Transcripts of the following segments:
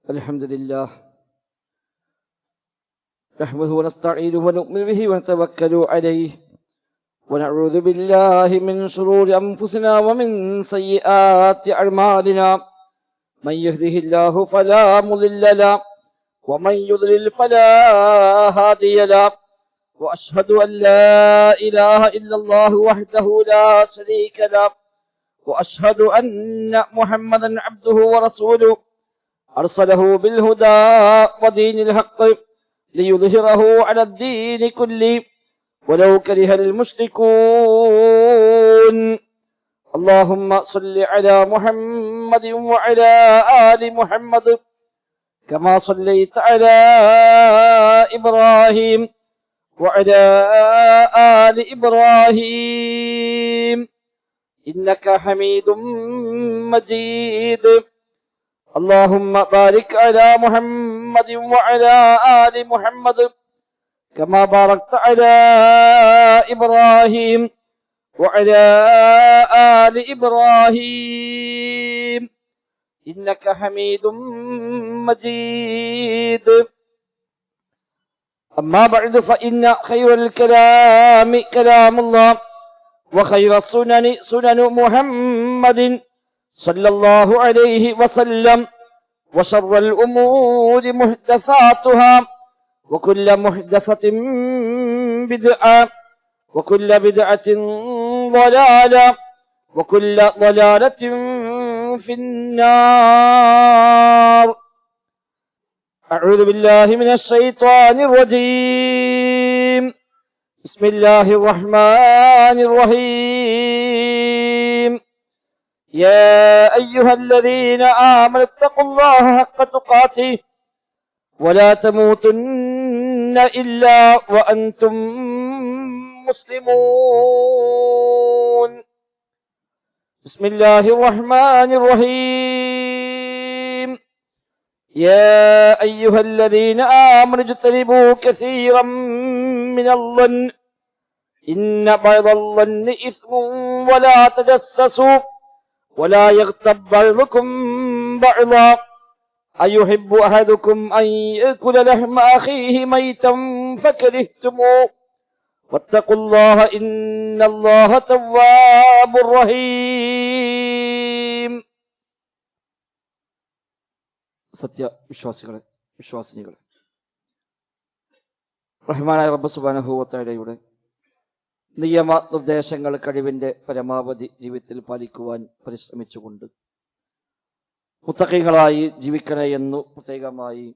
الحمد لله نحمده ونستعينه ونؤمن به ونتوكل عليه ونعوذ بالله من شرور أنفسنا ومن سيئات أعمالنا من يهده الله فلا مضل له ومن يضلل فلا هادي له وأشهد أن لا إله إلا الله وحده لا شريك له وأشهد أن محمدا عبده ورسوله أرسله بالهدى ودين الحق ليظهره على الدين كله ولو كره المشركون اللهم صل على محمد وعلى آل محمد كما صليت على إبراهيم وعلى آل إبراهيم إنك حميد مجيد اللهم بارك على محمد وعلى آل محمد كما باركت على إبراهيم وعلى آل إبراهيم إنك حميد مجيد أما بعد فإن خير الكلام كلام الله وخير السنن سنن محمد صلى الله عليه وسلم وشر الأمور محدثاتها وكل محدثة بدعة وكل بدعة ضلالة وكل ضلالة في النار أعوذ بالله من الشيطان الرجيم بسم الله الرحمن الرحيم يا أيها الذين آمنوا اتقوا الله حق تقاته ولا تموتن إلا وأنتم مسلمون بسم الله الرحمن الرحيم يا أيها الذين آمنوا اجتنبوا كثيرا من الظن إن بعض الظن إثم ولا تجسسوا ولا يغتب بعضكم بعضا أيحب أحدكم أن يأكل لحم أخيه ميتا فكرهتموه واتقوا الله إن الله تواب رحيم സത്യ വിശ്വാസിനികളെ റഹ്മാനായ റബ്ബ് സുബ്ഹാനഹു വ തആലയുടെ നിയമ നിർദ്ദേശങ്ങൾ കഴിവിന്റെ പരമാവധി ജീവിതത്തിൽ പാലിക്കുവാൻ പരിശ്രമിച്ചുകൊണ്ട് മുത്തഖീങ്ങളായി ജീവിക്കണേ എന്ന് പ്രത്യേകമായി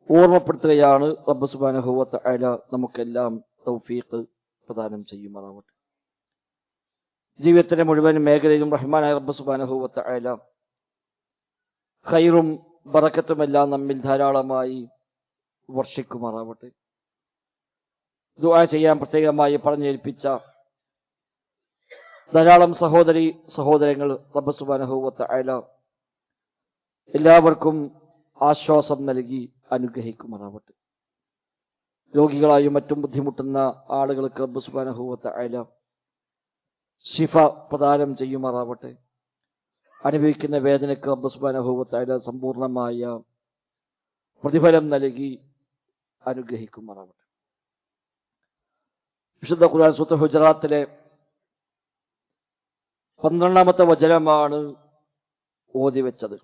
ഓർമ്മപ്പെടുത്തുകയാണ്. റബ്ബ് സുബ്ഹാനഹു വ തആല നമുക്കെല്ലാം തൗഫീഖ് പ്രദാനം ചെയ്യുമാറാവട്ടെ. ജീവിതത്തിന്റെ മുഴുവൻ മേഖലയിലും റഹ്മാനായ റബ്ബ് സുബ്ഹാനഹു വ തആല ഖൈറും ബറക്കത്തുമെല്ലാം നമ്മിൽ ധാരാളമായി വർഷിക്കുമാറാവട്ടെ. ദുആ ചെയ്യാൻ പ്രത്യേകമായി പറഞ്ഞേൽപ്പിച്ച ധാരാളം സഹോദരങ്ങൾ റബ്ബ് സുബ്ഹാനഹു വ തആല എല്ലാവർക്കും ആശ്വാസം നൽകി അനുഗ്രഹിക്കുമാറാവട്ടെ. രോഗികളായും മറ്റും ബുദ്ധിമുട്ടുന്ന ആളുകൾക്ക് റബ്ബ് സുബ്ഹാനഹു വ തആല ശിഫ പ്രദാനം ചെയ്യുമാറാവട്ടെ. അനുഭവിക്കുന്ന വേദനയ്ക്ക് റബ്ബ് സുബ്ഹാനഹു വ തആല സമ്പൂർണമായ പ്രതിഫലം നൽകി അനുഗ്രഹിക്കുമാറാവട്ടെ. വിശുദ്ധ ഖുർആൻ സൂറത്തുൽ ഹുജറാത്തിലെ 12ാമത്തെ വചനമാണ് ഓതി വെച്ചത്.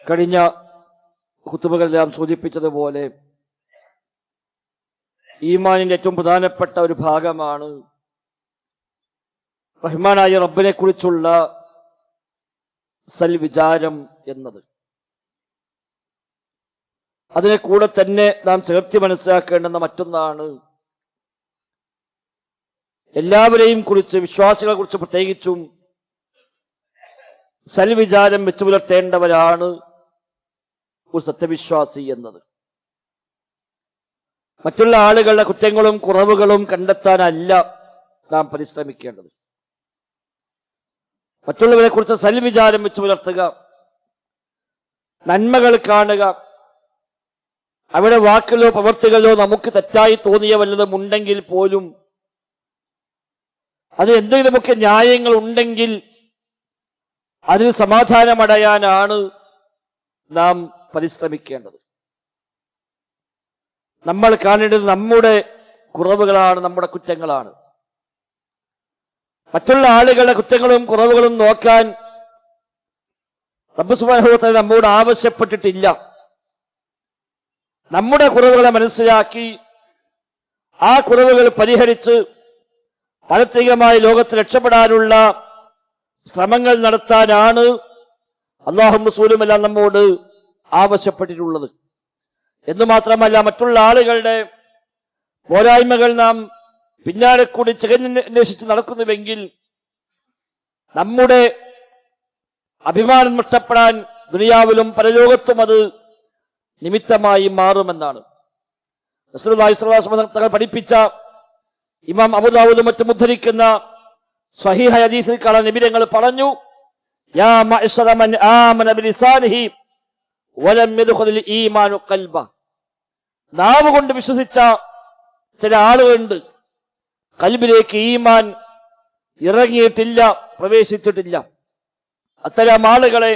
കഴിഞ്ഞ ഖുതുബകളെല്ലാം സൂചിപ്പിച്ചതുപോലെ ഈമാനിന്റെ ഏറ്റവും പ്രധാനപ്പെട്ട ഒരു ഭാഗമാണ് റഹ്മാനായ റബ്ബിനെ കുറിച്ചുള്ള സൽവിചാരം എന്നത്. അതിനെ കൂടെ തന്നെ നാം ചേർത്തി മനസ്സിലാക്കേണ്ടുന്ന മറ്റൊന്നാണ് എല്ലാവരെയും കുറിച്ച്, വിശ്വാസികളെ കുറിച്ച് പ്രത്യേകിച്ചും സൽവിചാരം വെച്ചു പുലർത്തേണ്ടവരാണ് ഒരു സത്യവിശ്വാസി എന്നത്. മറ്റുള്ള ആളുകളുടെ കുറ്റങ്ങളും കുറവുകളും കണ്ടെത്താനല്ല നാം പരിശ്രമിക്കേണ്ടത്. മറ്റുള്ളവരെ കുറിച്ച് സൽവിചാരം വെച്ച് പുലർത്തുക, നന്മകൾ കാണുക, അവരുടെ വാക്കിലോ പ്രവർത്തികളിലോ നമുക്ക് തെറ്റായി തോന്നിയ വല്ലതും ഉണ്ടെങ്കിൽ പോലും അത് എന്തെങ്കിലുമൊക്കെ ന്യായങ്ങൾ ഉണ്ടെങ്കിൽ അതിൽ സമാധാനമടയാനാണ് നാം പരിശ്രമിക്കേണ്ടത്. നമ്മൾ കാണേണ്ടത് നമ്മുടെ കുറവുകളാണ്, നമ്മുടെ കുറ്റങ്ങളാണ്. മറ്റുള്ള ആളുകളുടെ കുറ്റങ്ങളും കുറവുകളും നോക്കാൻ റബ്ബ് സുബ്ഹാനഹു വ തആല നമ്മോട് ആവശ്യപ്പെട്ടിട്ടില്ല. നമ്മുടെ കുറവുകളെ മനസ്സിലാക്കി ആ കുറവുകൾ പരിഹരിച്ച് പാരത്രികമായ ലോകത്ത് രക്ഷപ്പെടാനുള്ള ശ്രമങ്ങൾ നടത്താനാണ് അല്ലാഹും റസൂലുമെല്ലാം നമ്മോട് ആവശ്യപ്പെട്ടിട്ടുള്ളത്. എന്നു മാത്രമല്ല, മറ്റുള്ള ആളുകളുടെ പോരായ്മകൾ നാം പിന്നാലെ കൂടി ചികഞ്ഞന്വേഷിച്ച് നടക്കുന്നുവെങ്കിൽ നമ്മുടെ അഭിമാനം നഷ്ടപ്പെടാൻ ദുനിയാവിലും പരലോകത്തും അത് നിമിത്തമായി മാറുമെന്നാണ് റസൂലുള്ളാഹി സ്വല്ലല്ലാഹു അലൈഹി വസല്ലം തങ്ങൾ പഠിപ്പിച്ച ഇമാം അബൂദാവൂദ് മറ്റും ഉദ്ധരിക്കുന്ന സ്വഹീഹ ഹദീസിൽ കാണാൻ നബി തങ്ങൾ പറഞ്ഞു, യാ മഅ്ശറ മൻ ആമന ബിലിസാനിഹി വലം യദ്ഖുൽ ഈമാനു ഖൽബ. നാവ് കൊണ്ട് വിശ്വസിച്ച ചില ആളുകളുണ്ട്, ഖൽബിലേക്ക് ഈമാൻ ഇറങ്ങിയിട്ടില്ല, പ്രവേശിച്ചിട്ടില്ല. അത്തരം ആളുകളെ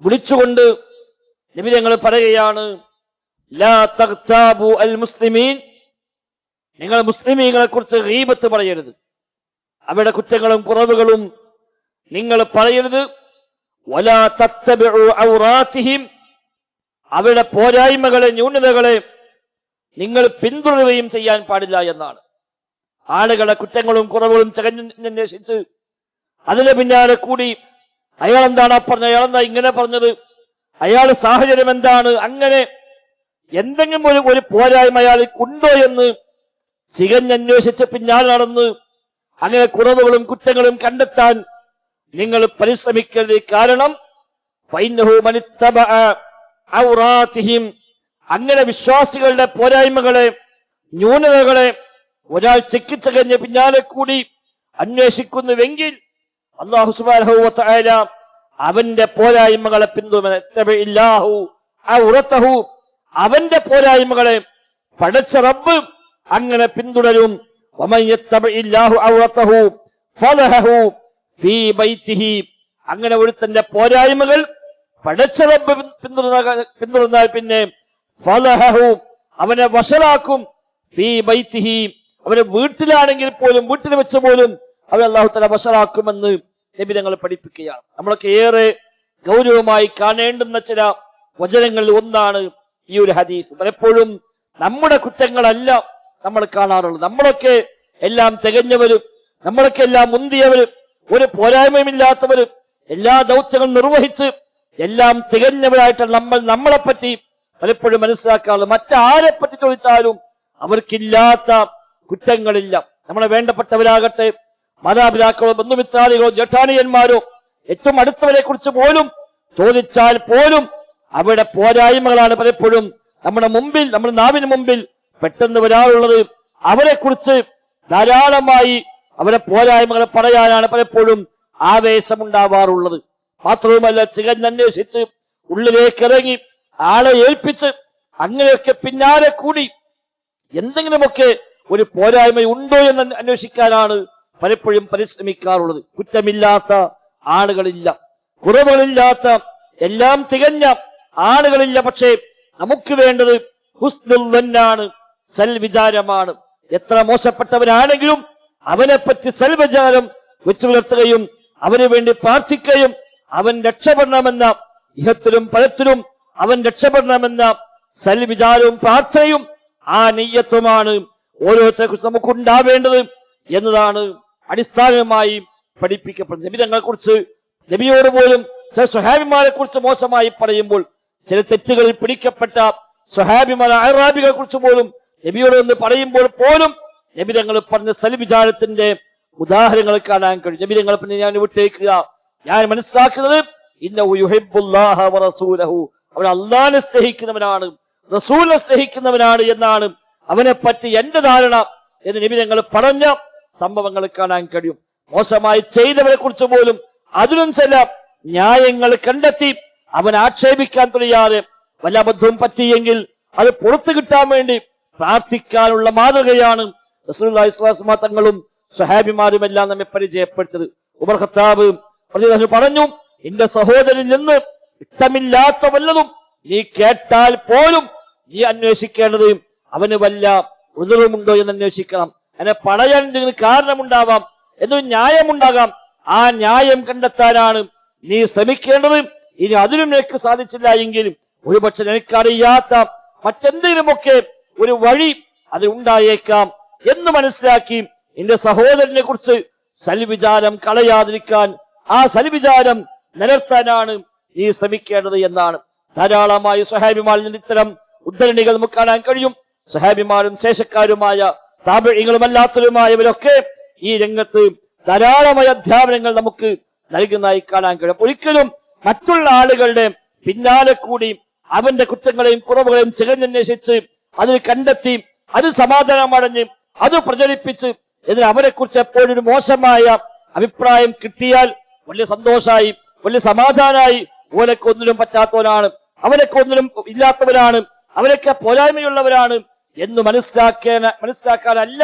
വിളിച്ചുകൊണ്ട് നബി തങ്ങൾ പറയുകയാണ്, ലാ തഗ്താബു അൽ മുസ്ലിമീൻ, നിങ്ങൾ മുസ്ലിമീങ്ങളെ കുറിച്ച് ഗീബത്ത് പറയരുത്, അവരുടെ കുറ്റങ്ങളും കുറവുകളും നിങ്ങൾ പറയരുത്. വലാ തത്തബിഉ ഔറാത്തിഹിം, അവരുടെ പോരായ്മകളെ ന്യൂനതകളെ നിങ്ങൾ പിന്തുടരുകയും ചെയ്യാൻ പാടില്ല എന്നാണ്. ആളുകളെ കുറ്റങ്ങളും കുറവുകളും ചകഞ്ഞന്വേഷിച്ച് അതിന് പിന്നാലെ കൂടി അയാൾ എന്താണ് പറഞ്ഞത്, അയാൾ എന്താ ഇങ്ങനെ പറഞ്ഞത്, അയാളുടെ സാഹചര്യം എന്താണ്, അങ്ങനെ എന്തെങ്കിലും ഒരു പോരായ്മ അയാൾക്ക് ഉണ്ടോ എന്ന് ചികഞ്ഞന്വേഷിച്ച് പിന്നാലെ നടന്ന് അങ്ങനെ കുറവുകളും കുറ്റങ്ങളും കണ്ടെത്താൻ നിങ്ങൾ പരിശ്രമിക്കരുത്. കാരണം ഫൈനഹു മനിത്തബഅ ഔറാത്തിഹിം, അങ്ങനെ വിശ്വാസികളുടെ പോരായ്മകളെ ന്യൂനതകളെ ഒരാൾ ചെക്കിച്ചകഞ്ഞ് പിന്നാലെ കൂടി അന്വേഷിക്കുന്നുവെങ്കിൽ അല്ലാഹു സുബ്ഹാനഹു വ തആല അവന്റെ പോരായ്മകളെ പിന്തുടരുമെന്ന്, അവന്റെ പോരായ്മകളെ പടച്ച റബ്ബ് അങ്ങനെ പിന്തുടരും. അങ്ങനെ ഒരുത്തന്റെ പോരായ്മകൾ പടച്ച റബ്ബ് പിന്തുടർന്നാൽ പിന്നെ ഫലഹു, അവനെ വശലാക്കും. ഫീ ബൈത്തിഹി, അവനെ വീട്ടിലാണെങ്കിൽ പോലും, വീട്ടിൽ വെച്ച് പോലും അവൻ അല്ലാഹു തആല വശലാക്കുമെന്ന് നബി തങ്ങൾ പഠിപ്പിക്കുകയാണ്. നമ്മളൊക്കെ ഏറെ ഗൗരവമായി കാണേണ്ടുന്ന ചില വചനങ്ങളിൽ ഒന്നാണ് ഈ ഒരു ഹദീസ്. പലപ്പോഴും നമ്മുടെ കുറ്റങ്ങളല്ല നമ്മൾ കാണാറുള്ളത്. നമ്മളൊക്കെ എല്ലാം തികഞ്ഞവരും, നമ്മളൊക്കെ എല്ലാം മുന്തിയവരും, ഒരു പോരായ്മയുമില്ലാത്തവരും, എല്ലാ ദൗത്യങ്ങളും നിർവഹിച്ച് എല്ലാം തികഞ്ഞവരായിട്ടാണ് നമ്മളെപ്പറ്റി പലപ്പോഴും മനസ്സിലാക്കാറുള്ളത്. മറ്റാരെ പറ്റി ചോദിച്ചാലും അവർക്കില്ലാത്ത കുറ്റങ്ങളില്ല. നമ്മളെ വേണ്ടപ്പെട്ടവരാകട്ടെ, മാതാപിതാക്കളോ ബന്ധുമിത്രാദികളോ ജഠാനിയന്മാരോ ഏറ്റവും അടുത്തവരെ കുറിച്ച് പോലും ചോദിച്ചാൽ പോലും അവരുടെ പോരായ്മകളാണ് പലപ്പോഴും നമ്മുടെ മുമ്പിൽ, നമ്മുടെ നാവിന് മുമ്പിൽ പെട്ടെന്ന് വരാറുള്ളത്. അവരെ കുറിച്ച് ധാരാളമായി അവരുടെ പോരായ്മകളെ പറയാനാണ് പലപ്പോഴും ആവേശമുണ്ടാവാറുള്ളത്. മാത്രവുമല്ല, ചികഞ്ഞന്വേഷിച്ച് ഉള്ളിലേക്ക് ഇറങ്ങി ആളെ ഏൽപ്പിച്ച് അങ്ങനെയൊക്കെ പിന്നാലെ കൂടി എന്തെങ്കിലുമൊക്കെ ഒരു പോരായ്മ ഉണ്ടോ എന്ന് അന്വേഷിക്കാനാണ് പലപ്പോഴും പരിശ്രമിക്കാറുള്ളത്. കുറ്റമില്ലാത്ത ആളുകളില്ല, കുറവുകളില്ലാത്ത, എല്ലാം തികഞ്ഞ ആളുകളില്ല. പക്ഷേ നമുക്ക് വേണ്ടത് ഹുസ്നുൽ ദന്നാണ്, സൽവിചാരമാണ്. എത്ര മോശപ്പെട്ടവനാണെങ്കിലും അവനെപ്പറ്റി സൽവിചാരം വെച്ചു പുലർത്തുകയും അവന് വേണ്ടി പ്രാർത്ഥിക്കുകയും അവൻ രക്ഷപ്പെടണമെന്ന, ഇഹത്തിലും പരത്തിലും അവൻ രക്ഷപ്പെടണമെന്ന സൽവിചാരവും പ്രാർത്ഥനയും ആ നിയ്യത്തുമാണ് ഓരോരുത്തരെ കുറിച്ച് നമുക്കുണ്ടാവേണ്ടത് എന്നതാണ് അടിസ്ഥാനമായി പഠിപ്പിക്കപ്പെടുന്നത്. നബി തങ്ങളെ കുറിച്ച്, നബിയോട് പോലും ചില സ്വഹാബിമാരെ കുറിച്ച് മോശമായി പറയുമ്പോൾ, ചില തെറ്റുകളിൽ പിടിക്കപ്പെട്ട സ്വഹാബിമാർ അറാബികളെ കുറിച്ച് പോലും നബിയോട് എന്ന് പറയുമ്പോൾ പോലും നബി തങ്ങൾ പറഞ്ഞ സൽവിചാരത്തിന്റെ ഉദാഹരണങ്ങൾ കാണാൻ കഴിയും. നബി തങ്ങളെ പിന്നെ ഞാൻ വിട്ടേക്കുക, ഞാൻ മനസ്സിലാക്കുന്നത് ഇന്നഹു യുഹിബ്ബുല്ലാഹ വ റസൂലഹു, അവൻ അല്ലാഹുവിനെ സ്നേഹിക്കുന്നവനാണ്, റസൂലിനെ സ്നേഹിക്കുന്നവനാണ് എന്നാണ് അവനെ പറ്റി എന്റെ ധാരണ എന്ന് നബി തങ്ങൾ പറഞ്ഞ സംഭവങ്ങൾ കാണാൻ കഴിയും. മോശമായി ചെയ്തവരെ കുറിച്ച് പോലും അതിനും ചില ന്യായങ്ങൾ കണ്ടെത്തി അവൻ ആക്ഷേപിക്കാൻ തുടങ്ങിയാതെ വല്ല അബദ്ധവും പറ്റിയെങ്കിൽ അത് പുറത്തു കിട്ടാൻ വേണ്ടി പ്രാർത്ഥിക്കാനുള്ള മാതൃകയാണ് റസൂലുള്ളാഹി സ്വല്ലല്ലാഹു അലൈഹി വസല്ലം തങ്ങളും സ്വഹാബിമാരും എല്ലാം നമ്മെ പരിചയപ്പെടുത്തത്. ഉമർ ഖത്താബ് പറഞ്ഞു, നിന്റെ സഹോദരനിൽ നിന്ന് ഇഷ്ടമില്ലാത്ത വല്ലതും നീ കേട്ടാൽ പോലും നീ അന്വേഷിക്കേണ്ടത് അവന് വല്ല ഉദറുമുണ്ടോ എന്ന് അന്വേഷിക്കണം. അങ്ങനെ പറയാൻ എന്തെങ്കിലും കാരണമുണ്ടാവാം, എന്തൊരു ന്യായമുണ്ടാകാം. ആ ന്യായം കണ്ടെത്താനാണ് നീ ശ്രമിക്കേണ്ടത്. ഇനി അതിനും നിനക്ക് സാധിച്ചില്ല എങ്കിലും ഒരുപക്ഷെ നിനക്കറിയാത്ത മറ്റെന്തെങ്കിലുമൊക്കെ ഒരു വഴി അത് ഉണ്ടായേക്കാം എന്ന് മനസ്സിലാക്കി നിന്റെ സഹോദരനെ കുറിച്ച് സൽവിചാരം കളയാതിരിക്കാൻ, ആ സൽവിചാരം നിലർത്താനാണ് നീ ശ്രമിക്കേണ്ടത് എന്നാണ്. ധാരാളമായി സ്വഹാബിമാരിൽ നിന്ന് ഇത്തരം ഉദ്ധരണികൾ നമുക്ക് കാണാൻ കഴിയും. സ്വഹാബിമാരും ശേഷക്കാരുമായ താബിഈങ്ങളും അല്ലാത്തവരുമായവരൊക്കെ ഈ രംഗത്ത് ധാരാളമായ അധ്യാപനങ്ങൾ നമുക്ക് നൽകുന്നതായി കാണാൻ കഴിയും. ഒരിക്കലും മറ്റുള്ള ആളുകളുടെ പിന്നാലെ കൂടി അവന്റെ കുറ്റങ്ങളെയും കുറവുകളെയും ചികഞ്ഞന്വേഷിച്ച് അതിൽ കണ്ടെത്തി അത് സമാധാനമടഞ്ഞ് അത് പ്രചരിപ്പിച്ച് ഇതിന് അവരെ കുറിച്ച് എപ്പോഴും ഒരു മോശമായ അഭിപ്രായം കിട്ടിയാൽ വലിയ സന്തോഷമായി, വലിയ സമാധാനമായി, ഓനൊക്കെ ഒന്നിനും പറ്റാത്തവനാണ്, അവനൊക്കെ ഒന്നിനും ഇല്ലാത്തവരാണ്, അവരൊക്കെ പോരായ്മയുള്ളവരാണ് എന്ന് മനസ്സിലാക്കാനല്ല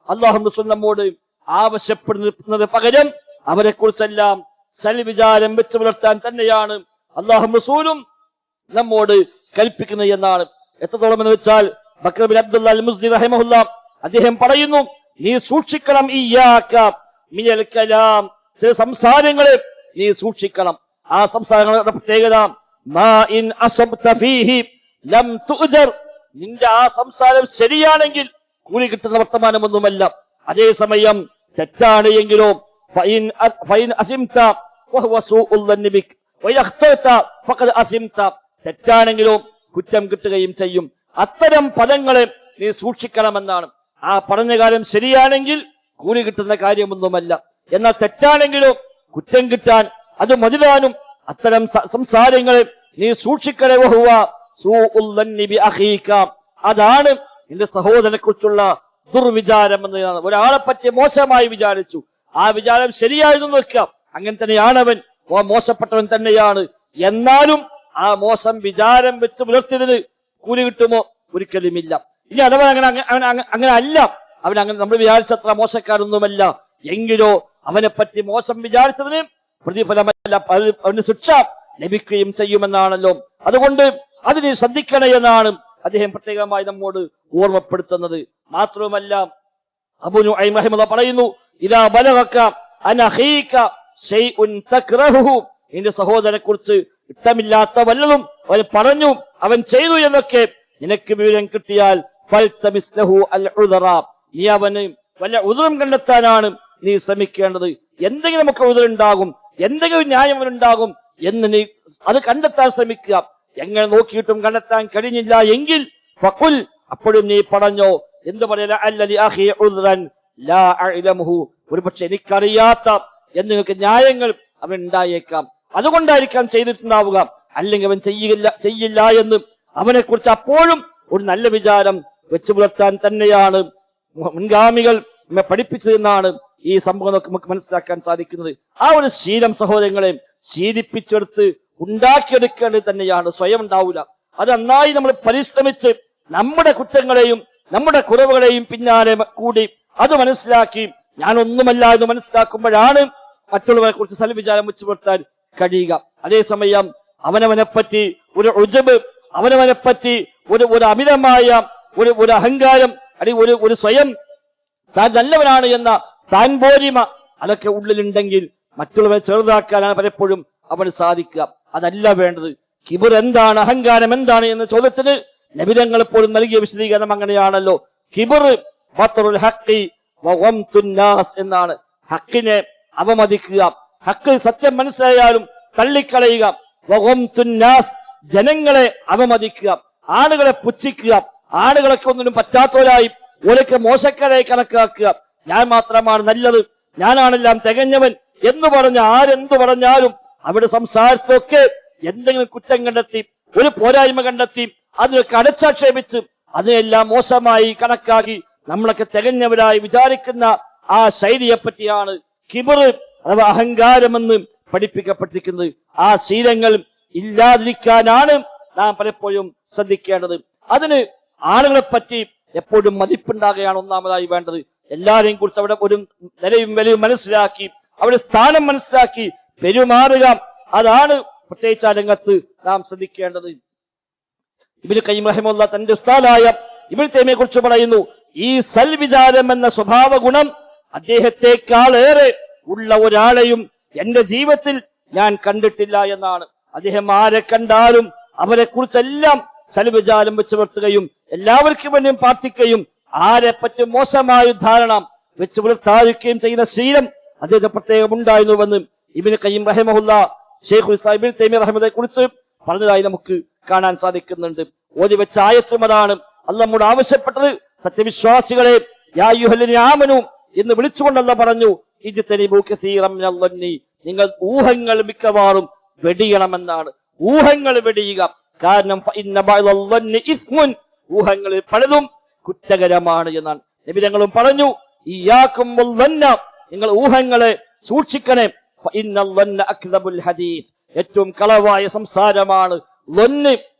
അല്ലാഹു റസൂൽ നമ്മോട് ആവശ്യപ്പെടുന്നത്. പകരം അവരെ കുറിച്ചെല്ലാം സൽവിചാരം വെച്ച് പുലർത്താൻ തന്നെയാണ് അല്ലാഹു റസൂലും നമ്മോട് കൽപ്പിക്കുന്നത് എന്നാണ്. എത്രത്തോളം എന്ന് വെച്ചാൽ ബക്കർ ബിൻ അബ്ദുല്ലാ അൽ മുസ്ലി റഹിമഹുല്ലാ അദ്ദേഹം പറയുന്നു, നീ സൂക്ഷിക്കണം ഇയ്യാക മിനൽ കലാം, ചില സംസാരങ്ങളെ നീ സൂക്ഷിക്കണം. ആ സംസാരങ്ങളുടെ പ്രത്യേകത മാ ഇൻ അസബ്ത ഫീഹി ലം തുഅ്ജർ, നിന്റെ ആ സംസാരം ശരിയാണെങ്കിൽ കൂലി കിട്ടുന്ന വർത്തമാനമൊന്നുമല്ല. അതേസമയം തെറ്റാണ് എങ്കിലോ ഫൈൻ അസിംത വഹുവ സൂഉൽ ദന്നി ബിക വഇൻ അഖ്തഅത ഫഖദ് അസിംത, തെറ്റാണെങ്കിലോ കുറ്റം കിട്ടുകയും ചെയ്യും. അത്തരം പദങ്ങളെ നീ സൂക്ഷിക്കണമെന്നാണ്. ആ പറഞ്ഞ കാര്യം ശരിയാണെങ്കിൽ കൂലി കിട്ടുന്ന കാര്യമൊന്നുമല്ല, എന്നാൽ തെറ്റാണെങ്കിലോ കുറ്റം കിട്ടാൻ അത് മതിതാനും. അത്തരം സംസാരങ്ങളെ നീ സൂക്ഷിക്കണേ. വഹുവ സൂഉൽ ദന്നി ബി അഖീക, അതാണ് നിന്റെ സഹോദരനെ കുറിച്ചുള്ള ദുർവിചാരം എന്നതാണ്. ഒരാളെ പറ്റി മോശമായി വിചാരിച്ചു, ആ വിചാരം ശരിയായിരുന്നു വെക്കാം, അങ്ങനെ തന്നെയാണ് അവൻ, മോശപ്പെട്ടവൻ തന്നെയാണ്. എന്നാലും ആ മോശം വിചാരം വെച്ച് പുലർത്തിയതിന് കൂലി കിട്ടുമോ? ഒരിക്കലുമില്ല. ഇനി അഥവാ അങ്ങനെ അല്ല, അവൻ അങ്ങനെ നമ്മൾ വിചാരിച്ചത്ര മോശക്കാരൊന്നുമല്ല എങ്കിലോ അവനെ പറ്റി മോശം വിചാരിച്ചതിന് പ്രതിഫലമല്ല, അവന് ശിക്ഷ ലഭിക്കുകയും ചെയ്യുമെന്നാണല്ലോ. അതുകൊണ്ട് അതിനെ ശ്രദ്ധിക്കണേ എന്നാണ് അദ്ദേഹം പ്രത്യേകമായി നമ്മോട് ഓർമ്മപ്പെടുത്തുന്നത്. മാത്രവുമല്ല അബൂ നുഐം റഹിമഹുല്ലാഹ് പറയുന്നു, ഇദാ ബലഗക അൻ അഖീക ശൈഉൻ തക്റഹുഹു, നിന്റെ സഹോദരനെ കുറിച്ച് ഇഷ്ടമില്ലാത്ത വല്ലതും അവൻ പറഞ്ഞു, അവൻ ചെയ്തു എന്നൊക്കെ നിനക്ക് വിവരം കിട്ടിയാൽ ഫൽതമിസ് ലഹു അൽ ഉദറ, നീ അവന് വല്ല ഉദറും കണ്ടെത്താനാണ് നീ ശ്രമിക്കേണ്ടത്. എന്തെങ്കിലും ഒക്കെ ഉദറുണ്ടാകും, എന്തെങ്കിലും ന്യായം അവനുണ്ടാകും എന്ന് നീ അത് കണ്ടെത്താൻ ശ്രമിക്കുക. എങ്ങനെ നോക്കിയിട്ടും കണ്ടെത്താൻ കഴിഞ്ഞില്ല എങ്കിൽ ഫഖുൽ, അപ്പോഴും നീ പറഞ്ഞോ, എന്ത് പറയല, അല്ലലി അഖി ഉദ്റൻ ലാ അഅലമുഹു, ഒരുപക്ഷെ എനിക്കറിയാത്ത എന്തെങ്കിലും ന്യായങ്ങൾ അവൻ ഉണ്ടായേക്കാം, അതുകൊണ്ടായിരിക്കാം ചെയ്തിട്ടുണ്ടാവുക, അല്ലെങ്കിൽ അവൻ ചെയ്യില്ല എന്ന് അവനെ കുറിച്ച് അപ്പോഴും ഒരു നല്ല വിചാരം വെച്ചു പുലർത്താൻ തന്നെയാണ് മുൻഗാമികൾ നമ്മെ പഠിപ്പിച്ചതെന്നാണ് ഈ സംഭവം നമുക്ക് മനസ്സിലാക്കാൻ സാധിക്കുന്നത്. ആ ഒരു ശീലം സഹോദരങ്ങളെ ശീലിപ്പിച്ചെടുത്ത് ഉണ്ടാക്കിയെടുക്കേണ്ടത് തന്നെയാണ്, സ്വയം ഉണ്ടാവില്ല. അത് നന്നായി നമ്മൾ പരിശ്രമിച്ച് നമ്മുടെ കുറ്റങ്ങളെയും നമ്മുടെ കുറവുകളെയും പിന്നാലെ കൂടി അത് മനസ്സിലാക്കി ഞാനൊന്നുമല്ല എന്ന് മനസ്സിലാക്കുമ്പോഴാണ് മറ്റുള്ളവരെ കുറിച്ച് സൽവിചാരം വെച്ച് പുലർത്താൻ കഴിയുക. അതേസമയം അവനവനെപ്പറ്റി ഒരു ഉജബ്, അവനവനെപ്പറ്റി ഒരു അമിതമായ ഒരു അഹങ്കാരം, അല്ലെങ്കിൽ ഒരു സ്വയം താൻ നല്ലവനാണ് എന്ന താൻ പോരിമ, അതൊക്കെ ഉള്ളിലുണ്ടെങ്കിൽ മറ്റുള്ളവരെ ചെറുതാക്കാനാണ് പലപ്പോഴും അവന് സാധിക്കുക. അതല്ല വേണ്ടത്. കിബർ എന്താണ്, അഹങ്കാരം എന്താണ് എന്ന ചോദ്യത്തിന് നബിതങ്ങൾ എപ്പോഴും നൽകിയ വിശദീകരണം അങ്ങനെയാണല്ലോ. കിബർ ബത്റുൽ ഹഖി വഗംതുൻ നാസ് എന്നാണ്. ഹക്കിനെ അവമതിക്കുക, ഹക്ക് സത്യം മനസ്സിലായാലും തള്ളിക്കളയുക. വഗംതുൻ നാസ്, ജനങ്ങളെ അവമതിക്കുക, ആളുകളെ പുച്ഛിക്കുക, ആളുകളൊക്കെ ഒന്നിനും പറ്റാത്തവരായി ഓരൊക്കെ മോശക്കാരായി കണക്കാക്കുക. ഞാൻ മാത്രമാണ് നല്ലത്, ഞാനാണെല്ലാം തികഞ്ഞവൻ എന്ന് പറഞ്ഞ് ആരെന്തു പറഞ്ഞാലും അവിടെ സംസാരിച്ചതൊക്കെ എന്തെങ്കിലും കുറ്റം കണ്ടെത്തി, ഒരു പോരായ്മ കണ്ടെത്തി, അതിനൊക്കെ അടച്ചാക്ഷേപിച്ച് അതിനെല്ലാം മോശമായി കണക്കാക്കി നമ്മളൊക്കെ തികഞ്ഞവരായി വിചാരിക്കുന്ന ആ ശൈലിയെ പറ്റിയാണ് കിബർ അഥവാ അഹങ്കാരമെന്ന് പഠിപ്പിക്കപ്പെട്ടിരിക്കുന്നത്. ആ ശീലങ്ങൾ ഇല്ലാതിരിക്കാനാണ് നാം പലപ്പോഴും ശ്രദ്ധിക്കേണ്ടത്. അതിന് ആളുകളെ പറ്റി എപ്പോഴും മതിപ്പുണ്ടാകുകയാണ് ഒന്നാമതായി വേണ്ടത്. എല്ലാവരെയും കുറിച്ച് അവിടെ ഒരു നിലയും വിലയും മനസ്സിലാക്കി, അവിടെ സ്ഥാനം മനസ്സിലാക്കി, പെരുമാറുക. അതാണ് പ്രത്യേകിച്ച് ആ രംഗത്ത് നാം ശ്രദ്ധിക്കേണ്ടത്. ഇബ്നു ഖയ്യിം റഹിമഹുല്ലാഹ് തന്റെ ഉസ്താദായ ഇബ്നു തൈമിയയെ കുറിച്ച് പറയുന്നു, ഈ സൽവിചാരം എന്ന സ്വഭാവ ഗുണം അദ്ദേഹത്തെക്കാളേറെ ഉള്ള ഒരാളെയും എന്റെ ജീവിതത്തിൽ ഞാൻ കണ്ടിട്ടില്ല എന്നാണ്. അദ്ദേഹം ആരെ കണ്ടാലും അവരെ കുറിച്ചെല്ലാം സൽവിചാരം വെച്ച് പുലർത്തുകയും എല്ലാവർക്കും വേണ്ടിയും പ്രാർത്ഥിക്കുകയും ആരെ പറ്റി മോശമായ ധാരണ വെച്ച് പുലർത്താതിരിക്കുകയും ചെയ്യുന്ന ശീലം അദ്ദേഹത്തെ പ്രത്യേകം ഉണ്ടായിരുന്നുവെന്ന് ഇബ്നു ഖയ്യിം റഹിമഹുല്ലാഹ് ശൈഖുൽ ഇസ്ലാം ഇബ്നു തൈമിയ്യ റഹിമഹുല്ലാഹയെ കുറിച്ച് പറഞ്ഞതായി നമുക്ക് കാണാൻ സാധിക്കുന്നുണ്ട്. ഓതി വെച്ച ആയത്തും അതാണ്. അല്ലാഹ് നമ്മോട് ആവശ്യപ്പെട്ടത് സത്യവിശ്വാസികളെ യാ അയ്യുഹല്ലദീന ആമനൂ എന്ന് വിളിച്ചുകൊണ്ട് അല്ലാഹ് പറഞ്ഞു, ഇജ്തനിബൂ കസീറൻ മിനൽ ളന്നി, നിങ്ങൾ ഊഹങ്ങൾ മിക്കവാറും വെടിയണമെന്നാണ്. ഊഹങ്ങൾ വെടിയുക. കാരണം ഫഇന്ന ബഅദൽ ളന്നി ഇസ്മുൻ, ഊഹങ്ങളിൽ പലതും കുറ്റകരമാണ് എന്നാണ്. നബി തങ്ങളും പറഞ്ഞു, ഇയ്യാകും വൽ ളന്ന, നിങ്ങൾ ഊഹങ്ങളെ സൂക്ഷിക്കണേ. ഫഇന്നൽ ളന്ന അക്ദബുൽ ഹദീസ്, ഏറ്റവും കളവായ സംസാരമാണ് ളന്ന്,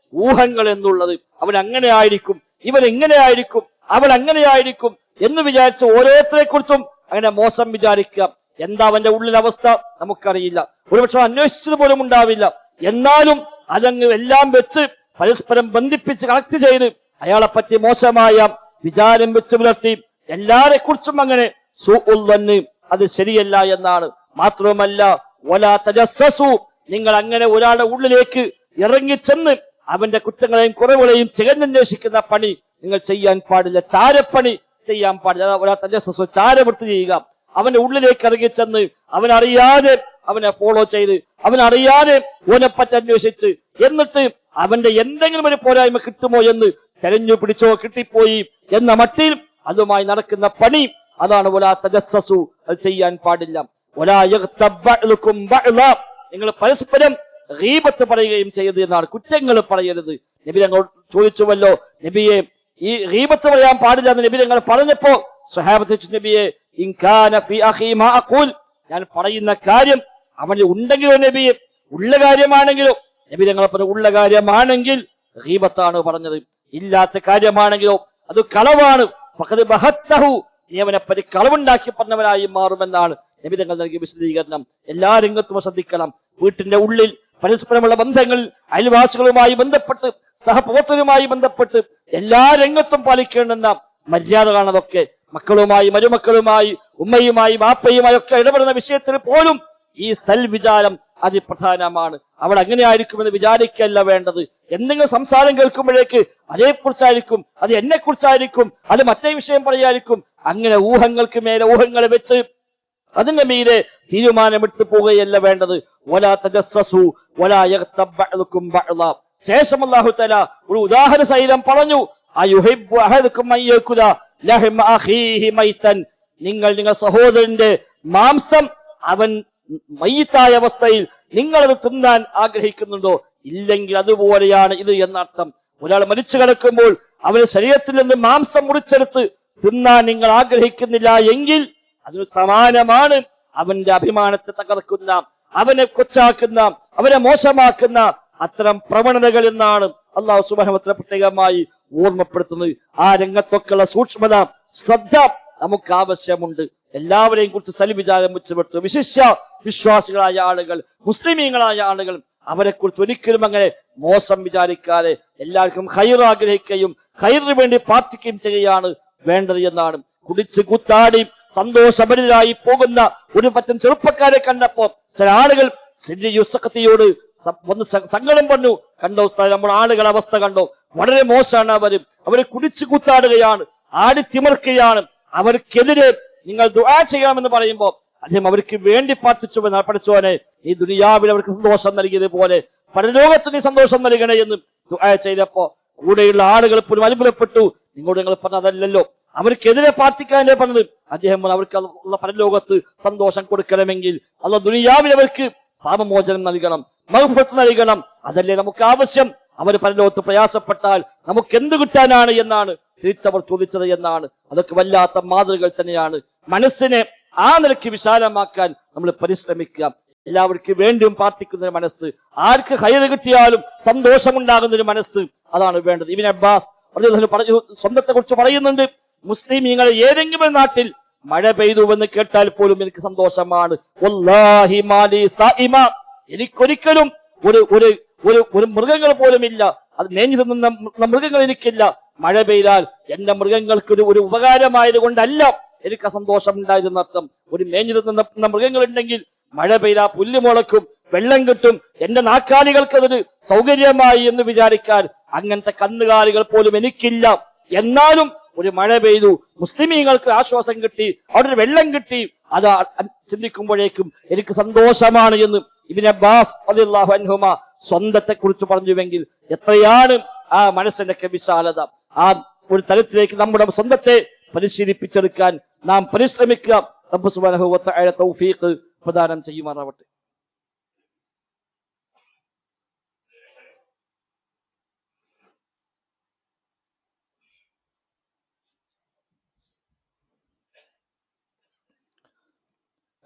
ഊഹങ്ങൾ എന്നുള്ളത്. അവൻ അങ്ങനെ ആയിരിക്കും, ഇവൻ എങ്ങനെ ആയിരിക്കും, അവൻ അങ്ങനെയായിരിക്കും എന്ന് വിചാരിച്ച് ഓരോരുത്തരെ കുറിച്ചും അങ്ങനെ മോശം വിചാരിക്കുക. എന്താ അവന്റെ ഉള്ളിലെ അവസ്ഥ നമുക്കറിയില്ല, ഒരുപക്ഷെ അന്വേഷിച്ചത് പോലും ഉണ്ടാവില്ല. എന്നാലും അതങ്ങ് എല്ലാം വെച്ച് പരസ്പരം ബന്ധിപ്പിച്ച് കണക്ട് ചെയ്ത് അയാളെ പറ്റി മോശമായ വിചാരം വെച്ച് പുലർത്തി എല്ലാരെ കുറിച്ചും അങ്ങനെ സൂഉൽ, അത് ശരിയല്ല എന്നാണ്. മാത്രവുമല്ല വലാ തജസ്സസു, നിങ്ങൾ അങ്ങനെ ഒരാളുടെ ഉള്ളിലേക്ക് ഇറങ്ങിച്ചെന്ന് അവന്റെ കുറ്റങ്ങളെയും കുറവുകളെയും ചികഞ്ഞന്വേഷിക്കുന്ന പണി നിങ്ങൾ ചെയ്യാൻ പാടില്ല. ചാരപ്പണി ചെയ്യാൻ പാടില്ല. വലാ തജസ്സസു, ചാരവൃത്തി ചെയ്യുക. അവന്റെ ഉള്ളിലേക്ക് ഇറങ്ങിച്ചെന്ന് അവനറിയാതെ അവനെ ഫോളോ ചെയ്ത് അവനറിയാതെ ഓനെപ്പറ്റി അന്വേഷിച്ച് എന്നിട്ട് അവന്റെ എന്തെങ്കിലും ഒരു പോരായ്മ കിട്ടുമോ എന്ന് തെരഞ്ഞു പിടിച്ചോ കിട്ടിപ്പോയി എന്ന മട്ടിൽ അതുമായി നടക്കുന്ന പണി അതാണ് വലാ തജസ്സസു, അത് ചെയ്യാൻ പാടില്ല. വലാ യഗ്തബ് ബഅ്ലുകും ബഅ്ളാ, നിങ്ങൾ പരസ്പരം ഗീബത്ത് പറയുകയും ചെയ്യരുത് എന്നാണ്. കുറ്റങ്ങൾ പറയരുത്. നബി തങ്ങൾ ചോദിച്ചുവല്ലോ, നബിയെ ഈ ഗീബത്ത് പറയാൻ പാടില്ല എന്ന് നബി തങ്ങൾ പറഞ്ഞപ്പോ സ്വഹാബത്ത് ചോദിച്ചു, നബിയെ ഇൻ കാന ഫീ അഖീ മാ അഖൂൽ, ഞാൻ പറയുന്ന കാര്യം അവന് ഉണ്ടെങ്കിലോ നബിയെ, ഉള്ള കാര്യമാണെങ്കിലോ, നബി തങ്ങൾ പറഞ്ഞു ഉള്ള കാര്യമാണെങ്കിൽ ഗീബത്താണ് പറഞ്ഞത്, ഇല്ലാത്ത കാര്യമാണെങ്കിലോ അത് കളവാണ്. ഫഖദ് ബഹത്തഹു, നീ അവനെപ്പറ്റി കളവുണ്ടാക്കി പറഞ്ഞവനായി മാറുമെന്നാണ് നബി തങ്ങൾ നൽകിയ വിശദീകരണം. എല്ലാ രംഗത്തും ശ്രദ്ധിക്കണം. വീട്ടിന്റെ ഉള്ളിൽ പരസ്പരമുള്ള ബന്ധങ്ങൾ, അയൽവാസികളുമായി ബന്ധപ്പെട്ട് സഹപ്രവർത്തകരുമായി ബന്ധപ്പെട്ട് എല്ലാ രംഗത്തും പാലിക്കേണ്ടുന്ന മര്യാദകളാണ് അതൊക്കെ. മക്കളുമായി, മരുമക്കളുമായി, ഉമ്മയുമായി, ബാപ്പയുമായി ഒക്കെ ഇടപെടുന്ന വിഷയത്തിൽ പോലും ഈ സൽവിചാരം അതിപ്രധാനമാണ്. അവൾ അങ്ങനെ ആയിരിക്കുമെന്ന് വിചാരിക്കല്ല വേണ്ടത്. എന്തെങ്കിലും സംസാരം കേൾക്കുമ്പോഴേക്ക് അതേക്കുറിച്ചായിരിക്കും, അത് എന്നെ കുറിച്ചായിരിക്കും, അത് മറ്റേ വിഷയം പറയായിരിക്കും. അങ്ങനെ ഊഹങ്ങൾക്ക് മേലെ ഊഹങ്ങളെ വെച്ച് അതിന്റെ മീതെ തീരുമാനമെടുത്തു പോവുകയല്ല വേണ്ടത്. വലാ തജസ്സസു വലാ യഗ്തബ് ബഅ്ലുകും ബഅ്ളാ. ശേഷം അല്ലാഹു തആല ഒരു ഉദാഹരണ സഹിതം പറഞ്ഞു, അയുഹിബ്ബു അഹദുകും അൻ യഅകുല ലഹ്മ അഖീഹി മൈതൻ, നിങ്ങൾ സഹോദരന്റെ മാംസം അവൻ മയ്യിത്തായ അവസ്ഥയിൽ നിങ്ങളത് തിന്നാൻ ആഗ്രഹിക്കുന്നുണ്ടോ? ഇല്ലെങ്കിൽ അതുപോലെയാണ് ഇത് എന്നർത്ഥം. ഒരാൾ മരിച്ചു കിടക്കുമ്പോൾ അവന്റെ ശരീരത്തിൽ നിന്ന് മാംസം മുറിച്ചെടുത്ത് തിന്നാൻ നിങ്ങൾ ആഗ്രഹിക്കുന്നില്ല എങ്കിൽ അതിന് സമാനമാണ് അവന്റെ അഭിമാനത്തെ തകർക്കുന്ന, അവനെ കൊച്ചാക്കുന്ന, അവനെ മോശമാക്കുന്ന അത്തരം പ്രവണതകൾ എന്നാണ് അല്ലാഹു സുബ്ഹാനഹു വ തആല പ്രത്യേകമായി ഓർമ്മപ്പെടുത്തുന്നത്. ആ രംഗത്തൊക്കെയുള്ള സൂക്ഷ്മത, ശ്രദ്ധ നമുക്ക് ആവശ്യമുണ്ട്. എല്ലാവരെയും കുറിച്ച് സൽവിചാരം വെച്ചുപെടുത്തു. വിശിഷ്യ വിശ്വാസികളായ ആളുകൾ, മുസ്ലിമീങ്ങളായ ആളുകൾ, അവരെ കുറിച്ച് ഒരിക്കലും അങ്ങനെ മോശം വിചാരിക്കാതെ എല്ലാവർക്കും ഖൈർ ആഗ്രഹിക്കുകയും ഖൈറിന് വേണ്ടി പ്രാർത്ഥിക്കുകയും ചെയ്യുകയാണ് വേണ്ടത് എന്നാണ്. കുടിച്ച് കുത്താടി സന്തോഷഭരിതരായി പോകുന്ന ഒരു പറ്റം ചെറുപ്പക്കാരെ കണ്ടപ്പോ ചില ആളുകൾ യൂസഖത്തിയോട് വന്ന് സങ്കടം പറഞ്ഞു. കണ്ടോ ഉസ്താദ്, നമ്മുടെ ആളുകളുടെ അവസ്ഥ കണ്ടോ, വളരെ മോശമാണ്. അവര് കുടിച്ചു കുത്താടുകയാണ്, ആടിത്തിമർക്കുകയാണ്. അവർക്കെതിരെ നിങ്ങൾ ദുആ ചെയ്യണമെന്ന് പറയുമ്പോൾ അദ്ദേഹം അവർക്ക് വേണ്ടി പ്രാർത്ഥിച്ചു. പഠിച്ചോനെ, ഈ ദുനിയാവിൽ അവർക്ക് സന്തോഷം നൽകിയതുപോലെ പരലോകത്ത് നീ സന്തോഷം നൽകണേ എന്ന് ദുആ ചെയ്തപ്പോ കൂടെയുള്ള ആളുകൾ പോലും അത്ഭുതപ്പെട്ടു. നിങ്ങളോട് നിങ്ങൾ പറഞ്ഞതല്ലല്ലോ, അവർക്കെതിരെ പ്രാർത്ഥിക്കാനല്ലേ പറഞ്ഞത്. അദ്ദേഹം അവർക്ക് പരലോകത്ത് സന്തോഷം കൊടുക്കണമെങ്കിൽ അല്ലാഹു ദുനിയാവിൽ അവർക്ക് പാപമോചനം നൽകണം, മഗ്ഫിറത്ത് നൽകണം. അതല്ലേ നമുക്ക് ആവശ്യം. അവർ പരലോകത്ത് പ്രയാസപ്പെട്ടാൽ നമുക്ക് എന്ത് കിട്ടാനാണ് എന്നാണ് തിരിച്ചവർ ചോദിച്ചത് എന്നാണ്. അതൊക്കെ വല്ലാത്ത മാതൃകകൾ തന്നെയാണ്. മനസ്സിനെ ആ നിലയ്ക്ക് വിശാലമാക്കാൻ നമ്മൾ പരിശ്രമിക്കുക. എല്ലാവർക്കും വേണ്ടിയും പ്രാർത്ഥിക്കുന്ന ഒരു മനസ്സ്, ആർക്ക് ഖൈർ കിട്ടിയാലും സന്തോഷമുണ്ടാകുന്ന ഒരു മനസ്സ്, അതാണ് വേണ്ടത്. ഇബ്നു അബ്ബാസ് പറഞ്ഞു, സ്വന്തത്തെ കുറിച്ച് പറയുന്നുണ്ട്, മുസ്ലിമീങ്ങളെ ഏതെങ്കിലും നാട്ടിൽ മഴ പെയ്തുവെന്ന് കേട്ടാൽ പോലും എനിക്ക് സന്തോഷമാണ്. വല്ലാഹി മാലി സായിമ, എനിക്കൊരിക്കലും ഒരു ഒരു ഒരു ഒരു മൃഗങ്ങൾ പോലും ഇല്ല, അത് മേഞ്ഞു തിന്നുന്ന മൃഗങ്ങൾ എനിക്കില്ല. മഴ പെയ്താൽ എന്റെ മൃഗങ്ങൾക്ക് ഒരു ഉപകാരമായത് കൊണ്ടല്ല എനിക്ക് സന്തോഷം ഉണ്ടായതെന്നർത്ഥം. ഒരു മേഞ്ഞു തിന്നുന്ന മൃഗങ്ങൾ ഉണ്ടെങ്കിൽ മഴ പെയ്താൽ പുല്ല് മുളക്കും, വെള്ളം കിട്ടും, എന്റെ നാക്കാലികൾക്ക് അതൊരു സൗകര്യമായി എന്ന് വിചാരിക്കാൻ അങ്ങനത്തെ കന്നുകാലികൾ പോലും എനിക്കില്ല. എന്നാലും ഒരു മഴ പെയ്തു, മുസ്ലിമീങ്ങൾക്ക് ആശ്വാസം കിട്ടി, അവിടെ ഒരു വെള്ളം കിട്ടി, അത് ചിന്തിക്കുമ്പോഴേക്കും എനിക്ക് സന്തോഷമാണ് എന്ന് ഇബ്നു അബ്ബാസ് റളിയല്ലാഹു അൻഹുമ സ്വന്തത്തെ കുറിച്ച് പറഞ്ഞുവെങ്കിൽ എത്രയാണ് ആ മനസ്സിന്റെ വിശാലത. ആ ഒരു തലത്തിലേക്ക് നമ്മുടെ സ്വന്തത്തെ പരിശീലിപ്പിച്ചെടുക്കാൻ നാം പരിശ്രമിക്കുക. റബ്ബ് സുബ്ഹാനഹു വ തആല തൗഫീഖ് പ്രദാനം ചെയ്യുമാറാവട്ടെ.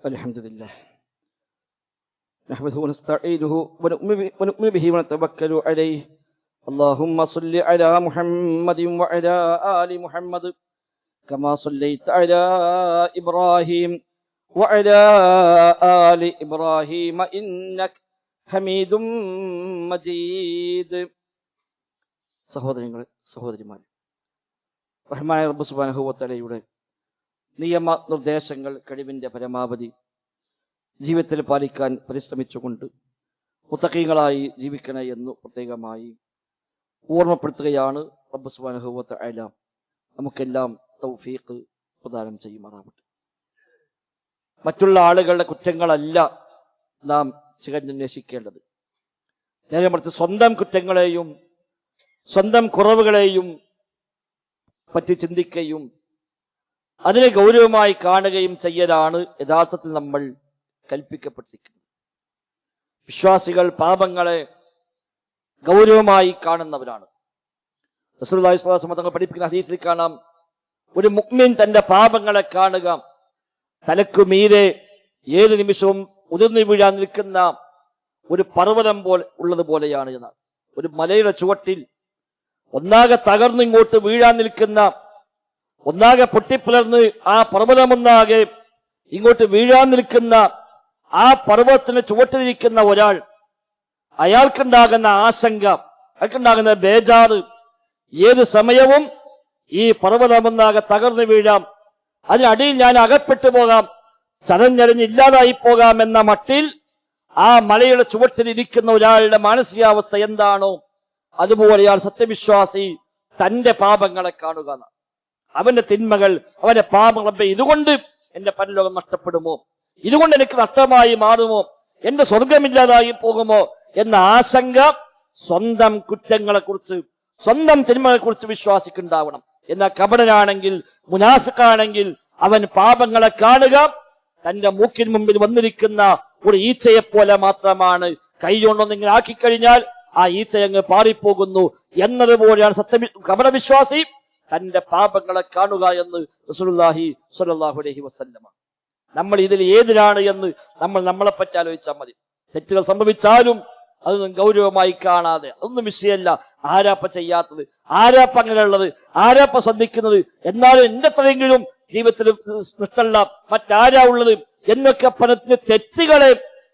അൽഹംദുലില്ലാഹ് നഹ്മദുഹു വനസ്തഈനുഹു വനുഅ്മിനു ബിഹി വനതവക്കലു അലൈഹി. അല്ലാഹുമ്മ സ്വല്ലി അലാ മുഹമ്മദിൻ വഅലാ ആലി മുഹമ്മദ് കമാ സ്വല്ലൈത അലാ ഇബ്രാഹീം വഅലാ ആലി ഇബ്രാഹീം ഇന്നക ഹമീദും മജീദ്. സഹോദരങ്ങളെ, സഹോദരിമാരെ, റഹ്മാനായ റബ്ബ് സുബ്ഹാനഹു വ തആലയുടെ നിയമനിർദ്ദേശങ്ങൾ കഴിവിന്റെ പരമാവധി ജീവിതത്തിൽ പാലിക്കാൻ പരിശ്രമിച്ചുകൊണ്ട് മുത്തഖീങ്ങളായി ജീവിക്കണേ എന്ന് പ്രത്യേകമായി ഓർമ്മപ്പെടുത്തുകയാണ്. റബ്ബ് സുബ്ഹാനഹു വ തആല നമുക്കെല്ലാം തൗഫീഖ് പ്രദാനം ചെയ്യുമാറാവട്ടെ. മറ്റുള്ള ആളുകളുടെ കുറ്റങ്ങളല്ല നാം ചികഞ്ഞന്വേഷിക്കേണ്ടത്. നേരെ മറിച്ച് സ്വന്തം കുറ്റങ്ങളെയും സ്വന്തം കുറവുകളെയും പറ്റി ചിന്തിക്കുകയും അതിനെ ഗൗരവമായി കാണുകയും ചെയ്യലാണ് യഥാർത്ഥത്തിൽ നമ്മൾ കൽപ്പിക്കപ്പെട്ടിരിക്കുന്നത്. വിശ്വാസികൾ പാപങ്ങളെ ഗൗരവമായി കാണുന്നവരാണ്. റസൂലുള്ളാഹി സ്വല്ലല്ലാഹു അലൈഹി വസല്ലം തങ്ങൾ പഠിപ്പിക്കുന്ന ഹദീസിൽ കാണാം, ഒരു മുഅ്മിൻ തന്റെ പാപങ്ങളെ കാണുക തലക്കു മീതെ ഏത് നിമിഷവും ഉതിർന്നു വീഴാൻ നിൽക്കുന്ന ഒരു പർവ്വതം പോലെ ഉള്ളതുപോലെയാണ് എന്നാണ്. ഒരു മലയുടെ ചുവട്ടിൽ ഒന്നാകെ തകർന്നിങ്ങോട്ട് വീഴാൻ നിൽക്കുന്ന, ഒന്നാകെ പൊട്ടിപ്പിളർന്ന് ആ പർവ്വതമൊന്നാകെ ഇങ്ങോട്ട് വീഴാൻ നിൽക്കുന്ന ആ പർവ്വതത്തിന് ചുവട്ടിലിരിക്കുന്ന ഒരാൾ, അയാൾക്കുണ്ടാകുന്ന ആശങ്ക, അയാൾക്കുണ്ടാകുന്ന ബേജാറ്, ഏത് സമയവും ഈ പർവ്വതമൊന്നാകെ തകർന്നു വീഴാം, അതിനടിയിൽ ഞാൻ അകപ്പെട്ടു പോകാം, ചതഞ്ഞരഞ്ഞ് ഇല്ലാതായി പോകാം എന്ന മട്ടിൽ ആ മലയുടെ ചുവട്ടിലിരിക്കുന്ന ഒരാളുടെ മാനസികാവസ്ഥ എന്താണോ അതുപോലെയാണ് സത്യവിശ്വാസി തന്റെ പാപങ്ങളെ കാണുക. അവന്റെ തിന്മകൾ, അവന്റെ പാപങ്ങൾ, ഇതുകൊണ്ട് എന്റെ പരലോകം നഷ്ടപ്പെടുമോ, ഇതുകൊണ്ട് എനിക്ക് നഷ്ടമായി മാറുമോ, എന്റെ സ്വർഗമില്ലാതായി പോകുമോ എന്ന ആശങ്ക സ്വന്തം കുറ്റങ്ങളെ കുറിച്ച്, സ്വന്തം തിന്മകളെ കുറിച്ച് വിശ്വാസിക്കുണ്ടാവണം. എന്നാൽ കപടനാണെങ്കിൽ, മുനാഫിക്കാണെങ്കിൽ അവൻ പാപങ്ങളെ കാണുക തന്റെ മൂക്കിന് മുമ്പിൽ വന്നിരിക്കുന്ന ഒരു ഈച്ചയെ പോലെ മാത്രമാണ്. കൈ കൊണ്ടൊന്നിങ്ങനെ ആക്കിക്കഴിഞ്ഞാൽ ആ ഈച്ചയങ്ങ് പാറിപ്പോകുന്നു എന്നതുപോലെയാണ് കപടവിശ്വാസി തന്റെ പാപങ്ങളെ കാണുക എന്ന് റസൂലുള്ളാഹി സ്വല്ലല്ലാഹു അലൈഹി വസല്ലം. നമ്മൾ ഇതിൽ ഏതിലാണ് എന്ന് നമ്മൾ നമ്മളെ പറ്റി ആലോചിച്ചാൽ മതി. തെറ്റുകൾ സംഭവിച്ചാലും അതൊന്നും ഗൗരവമായി കാണാതെ, അതൊന്നും വിഷയമല്ല, ആരാപ്പ ചെയ്യാത്തത്, ആരാപ്പ അങ്ങനെയുള്ളത്, ആരാപ്പ ശ്രദ്ധിക്കുന്നത്, എന്നാലും എന്റെ അത്രയെങ്കിലും ജീവിതത്തിൽ നിഷ്ഠല്ല മറ്റാരാ ഉള്ളത് എന്നൊക്കെ പറഞ്ഞ തെറ്റുകളെ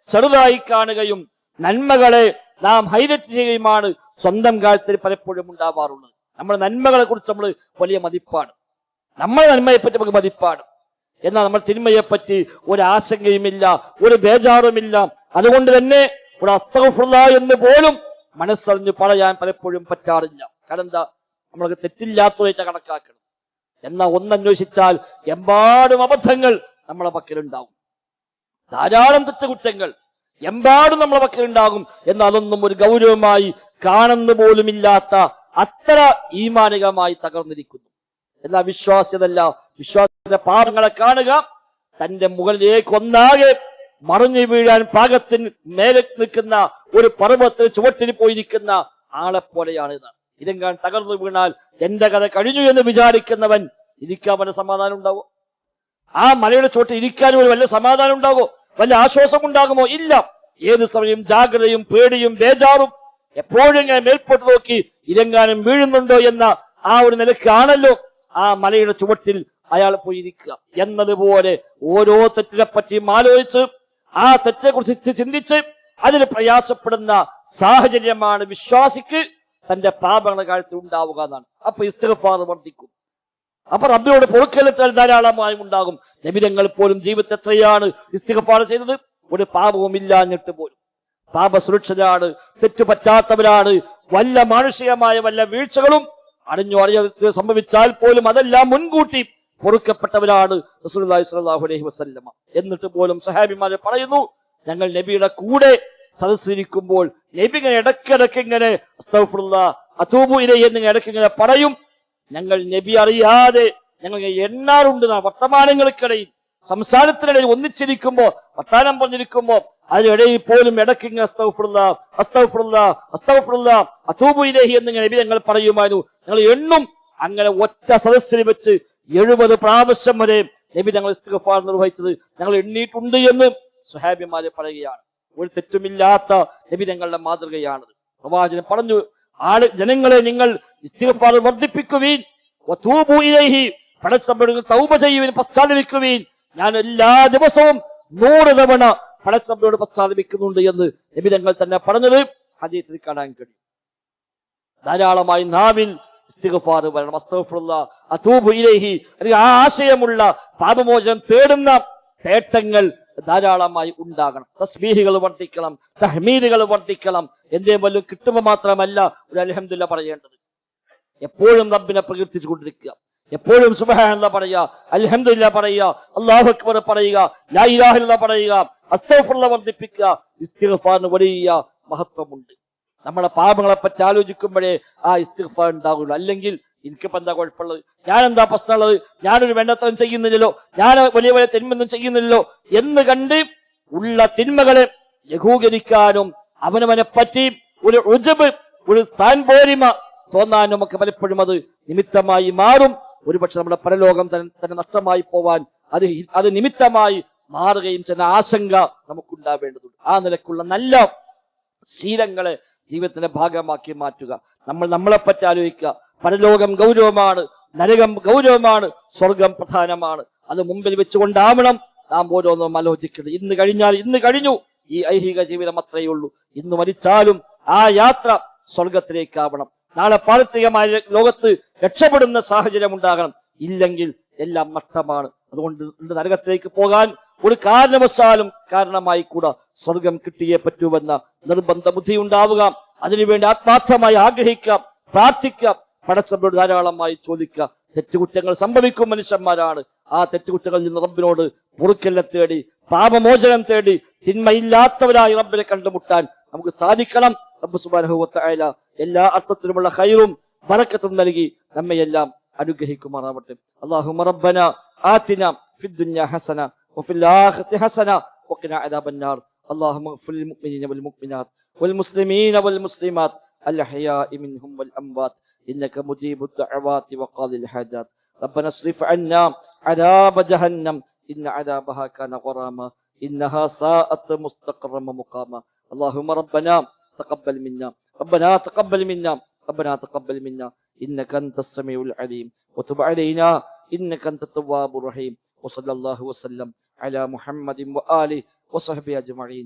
ചെറുതായി കാണുകയും നന്മകളെ നാം ഹൈലൈറ്റ് ചെയ്യുകയുമാണ് സ്വന്തം കാര്യത്തിൽ പലപ്പോഴും ഉണ്ടാവാറുള്ളത്. നമ്മുടെ നന്മകളെ കുറിച്ച് നമ്മൾ വലിയ മതിപ്പാണ്, നമ്മുടെ നന്മയെപ്പറ്റി നമുക്ക് മതിപ്പാണ്. എന്നാൽ നമ്മൾ തിന്മയെപ്പറ്റി ഒരു ആശങ്കയുമില്ല, ഒരു ബേജാറുമില്ല. അതുകൊണ്ട് തന്നെ ഒരു അസ്തഗ്ഫിറുല്ലാഹ് എന്ന് പോലും മനസ്സറിഞ്ഞ് പറയാൻ പലപ്പോഴും പറ്റാറില്ല. കാരണം എന്താ, നമ്മൾക്ക് തെറ്റില്ലാത്തതായിട്ട് കണക്കാക്കണം. എന്നാൽ ഒന്നന്വേഷിച്ചാൽ എമ്പാടും അബദ്ധങ്ങൾ നമ്മളെ പക്കലുണ്ടാവും, ധാരാളം തെറ്റുകുറ്റങ്ങൾ എമ്പാടും നമ്മളെ പക്കലുണ്ടാകും. എന്നാൽ അതൊന്നും ഒരു ഗൗരവമായി കാണുന്ന പോലുമില്ലാത്ത അത്ര ഈമാനികമായി തകർന്നിരിക്കുന്നു. എന്നാൽ വിശ്വാസ്യതല്ല, വിശ്വാസ പാപങ്ങളെ കാണുക തന്റെ മുകളിലേക്ക് ഒന്നാകെ മറിഞ്ഞു വീഴാൻ പാകത്തിന് മേലെ നിൽക്കുന്ന ഒരു പർവ്വതത്തിന് ചുവട്ടിൽ പോയിരിക്കുന്ന ആളെ പോലെയാണ്. ഇതെങ്ങാൻ തകർന്നു വീണാൽ എന്റെ കഥ കഴിഞ്ഞു എന്ന് വിചാരിക്കുന്നവൻ ഇരിക്കാൻ വല്ല സമാധാനം ഉണ്ടാവോ? ആ മലയുടെ ചുവട്ടിൽ ഇരിക്കാനും ഒരു വല്ല സമാധാനം ഉണ്ടാവോ? വല്ല ആശ്വാസം ഉണ്ടാകുമോ? ഇല്ല. ഏത് സമയം ജാഗ്രതയും പേടിയും ബേജാറും, എപ്പോഴും ഇങ്ങനെ മേൽപോട്ട് നോക്കി ഇതെങ്ങാനും വീഴുന്നുണ്ടോ എന്ന ആ ഒരു നിലക്കാണല്ലോ ആ മലയുടെ ചുവട്ടിൽ അയാൾ പോയിരിക്കുക എന്നതുപോലെ ഓരോ തെറ്റിനെ പറ്റിയും ആലോചിച്ച് ആ തെറ്റിനെ കുറിച്ച് ചിന്തിച്ച് അതിന് പ്രയാസപ്പെടുന്ന സാഹചര്യമാണ് വിശ്വാസിക്ക് തന്റെ പാപങ്ങളുടെ കാര്യത്തിൽ ഉണ്ടാവുക എന്നാണ്. അപ്പൊ ഇസ്തിഗ്ഫാർ വർദ്ധിക്കും. അപ്പൊ റബ്ബിനോട് പൊറുക്കലെത്താൻ ധാരാളമായും ഉണ്ടാകും. നബിതങ്ങൾ പോലും ജീവിതത്തിൽ എത്രയാണ് ഇസ്തിഗ്ഫാർ ചെയ്തത്? ഒരു പാപവും ഇല്ലാഞ്ഞിട്ട് പോലും. പാപസുരക്ഷരാണ്, തെറ്റുപറ്റാത്തവരാണ്. വല്ല മാനുഷികമായ വല്ല വീഴ്ചകളും അറിഞ്ഞോ അറിയാതെ സംഭവിച്ചാൽ പോലും അതെല്ലാം മുൻകൂട്ടി പൊറുക്കപ്പെട്ടവരാണ് റസൂലുള്ളാഹി സ്വല്ലല്ലാഹു അലൈഹി വസല്ലമ. എന്നിട്ട് പോലും സഹാബിമാരെ പറയുന്നു, ഞങ്ങൾ നബിയുടെ കൂടെ സദസ്സിരിക്കുമ്പോൾ നബി ഇങ്ങനെ ഇടയ്ക്കിടയ്ക്ക് ഇങ്ങനെ അസ്തഗ്ഫിറുല്ലാഹ് അതൂബു ഇലൈഹി എന്നിങ്ങനെ ഇടയ്ക്ക് ഇങ്ങനെ പറയും. ഞങ്ങൾ നബി അറിയാതെ ഞങ്ങൾ എണ്ണാറുണ്ട്. വർത്തമാനങ്ങൾക്കിടയിൽ സംസാരത്തിനിടയിൽ ഒന്നിച്ചിരിക്കുമ്പോ വർത്താനം പറഞ്ഞിരിക്കുമ്പോ അതിനിടയിൽ പോലും ഇടയ്ക്ക് ഇങ്ങനെ അസ്തഗ്ഫിറുല്ലാഹ് അസ്തഗ്ഫിറുല്ലാഹ് അസ്തഗ്ഫിറുല്ലാഹ് അതൂബു ഇലൈഹി എന്നിങ്ങനെ നബി ഞങ്ങൾ പറയുമായിരുന്നു. ഞങ്ങൾ എണ്ണും. അങ്ങനെ ഒറ്റ സദസ്സിൽ വെച്ച് 70 പ്രാവശ്യം വരെ നബി ഞങ്ങൾ ഇസ്തിഗ്ഫാർ നിർവഹിച്ചത് ഞങ്ങൾ എണ്ണിയിട്ടുണ്ട് എന്ന് സ്വഹാബിമാരെ പറയുകയാണ്. ഒരു തെറ്റുമില്ലാത്ത നബി ഞങ്ങളുടെ മാതൃകയാണത്. പ്രവാചകൻ പറഞ്ഞു, ജനങ്ങളെ നിങ്ങൾ ഇസ്തിഗ്ഫാർ വർദ്ധിപ്പിക്കുവീൻ, വതൂബു ഇലൈഹി പടച്ചറബ്ബിനോട് തൗബ ചെയ്യുവീൻ, പശ്ചാത്തപിക്കുവീൻ. ഞാൻ എല്ലാ ദിവസവും 100 തവണ പടച്ചറബ്ബിനോട് പശ്ചാത്തപിക്കുന്നുണ്ട് എന്ന് നബി ഞങ്ങൾ തന്നെ പറഞ്ഞത് ഹദീസിൽ കാണാൻ കഴിയും. ധാരാളമായി നാവിൽ ഇസ്തിഗ്ഫാർ വരണം. അസ്തഗ്ഫിറുല്ലാഹ് അതൂബു ഇലൈഹി ആ ആശയമുള്ള പാപമോചനം തേടുന്ന തേട്ടങ്ങൾ ധാരാളമായി ഉണ്ടാകണം. തസ്ബീഹുകൾ വർദ്ധിക്കണം, തഹ്മീദുകൾ വർദ്ധിക്കണം. എന്തേ വല്ലതും കിട്ടുമ്പോൾ മാത്രമല്ല ഒരു അൽഹംദുലില്ലാഹ് പറയേണ്ടത്. എപ്പോഴും റബ്ബിനെ പ്രകീർത്തിച്ചു കൊണ്ടിരിക്കുക, എപ്പോഴും സുബ്ഹാനല്ലാഹ് പറയുക, അൽഹംദുലില്ലാഹ് പറയുക, അല്ലാഹു അക്ബർ പറയുക, ലാ ഇലാഹ ഇല്ലല്ലാഹ് പറയുക, അസ്തഗ്ഫിറുല്ലാഹ് വർദ്ധിപ്പിക്കുക. ഇസ്തിഗ്ഫാറിന് വലിയ മഹത്വമുണ്ട്. നമ്മളെ പാപങ്ങളെ പറ്റി ആലോചിക്കുമ്പോഴേ ആ ഇസ്തിഗ്ഫാർ ഉണ്ടാകുള്ളൂ. അല്ലെങ്കിൽ എനിക്കിപ്പോ എന്താ കുഴപ്പമുള്ളത്, ഞാൻ എന്താ പ്രശ്നമുള്ളത്, ഞാനൊരു വേണ്ടത്തരം ചെയ്യുന്നില്ലല്ലോ, ഞാൻ വലിയ വലിയ തിന്മയൊന്നും ചെയ്യുന്നില്ലല്ലോ എന്ന് കണ്ട് ഉള്ള തിന്മകളെ ലഘൂകരിക്കാനും അവനവനെ പറ്റി ഒരു ഉജബ്, ഒരു സ്ഥാൻ പോരിമ തോന്നാനും ഒക്കെ പലപ്പോഴും അത് നിമിത്തമായി മാറും. ഒരുപക്ഷെ നമ്മുടെ പരലോകം തന്നെ നഷ്ടമായി പോവാൻ അത് നിമിത്തമായി മാറുകയും ചെയ്യുന്ന ആശങ്ക നമുക്കുണ്ടാവേണ്ടതുണ്ട്. ആ നിലക്കുള്ള നല്ല ശീലങ്ങളെ ജീവിതത്തിന്റെ ഭാഗമാക്കി മാറ്റുക. നമ്മളെപ്പറ്റി ആലോചിക്കുക. പരലോകം ഗൗരവമാണ്, നരകം ഗൗരവമാണ്, സ്വർഗം പ്രധാനമാണ്. അത് മുമ്പിൽ വെച്ചുകൊണ്ടാവണം നാം ഓരോന്നും ആലോചിക്കുന്നത്. ഇന്ന് കഴിഞ്ഞാൽ ഇന്ന് കഴിഞ്ഞു, ഈ ഐഹിക ജീവിതം അത്രയേ ഉള്ളൂ. ഇന്ന് മരിച്ചാലും ആ യാത്ര സ്വർഗത്തിലേക്കാവണം. നാളെ പാരത്രികമായ ലോകത്ത് രക്ഷപ്പെടുന്ന സാഹചര്യം ഉണ്ടാകണം. ഇല്ലെങ്കിൽ എല്ലാം നഷ്ടമാണ്. അതുകൊണ്ട് നരകത്തിലേക്ക് പോകാൻ ഒരു കാരണവശാലും കാരണമായി കൂടാ. സ്വർഗം കിട്ടിയേ പറ്റൂവെന്ന നിർബന്ധ ബുദ്ധി ഉണ്ടാവുക. അതിനുവേണ്ടി ആത്മാർത്ഥമായി ആഗ്രഹിക്കുക, പ്രാർത്ഥിക്കുക, പടച്ചറബ്ബിനോട് ധാരാളമായി ചോദിക്കുക. തെറ്റുകുറ്റങ്ങൾ സംഭവിക്കും മനുഷ്യന്മാരാണ്. ആ തെറ്റുകുറ്റങ്ങളിൽ നിന്ന് റബ്ബിനോട് പൊറുക്കലിനെ തേടി, പാപമോചനം തേടി, തിന്മയില്ലാത്തവരായി റബ്ബിനെ കണ്ടുമുട്ടാൻ നമുക്ക് സാധിക്കണം. റബ്ബ് സുബ്ഹാനഹു വ തആല എല്ലാ അർത്ഥത്തിലുമുള്ള ഖൈറും ബറക്കത്തും നൽകി നമ്മയെല്ലാം അനുഗ്രഹിക്കുമാറാവട്ടെ. അല്ലാഹുമ്മ റബ്ബന ആതിന ഫിദ് ദുനിയ ഹസന വഫിൽ ആഖിറതി ഹസന വഖിനാ അദാബന്നാർ. അല്ലാഹുമ്മ ഇഗ്ഫിർ ലിൽ മുഅ്മിനീന വൽ മുഅ്മിനാത്ത് വൽ മുസ്ലിമീന വൽ മുസ്ലിമാത്ത് അൽ അഹ്യാഇ മിൻഹും വൽ അംവാത്ത് ഇന്നക മുജീബുദ് ദഅവാതി വഖാദിൽ ഹാജാത്ത്. റബ്ബന اصرف عنا عذاب جهنم إن عذابها كان غراما إنها ساءت مستقرا ومقاما. اللهم ربنا تقبل منا، ربنا تقبل منا، ربنا تقبل منا إنك أنت السميع العليم وتب علينا إنك أنت التواب الرحيم. وصلى الله وسلم على محمد وآله وصحبه أجمعين.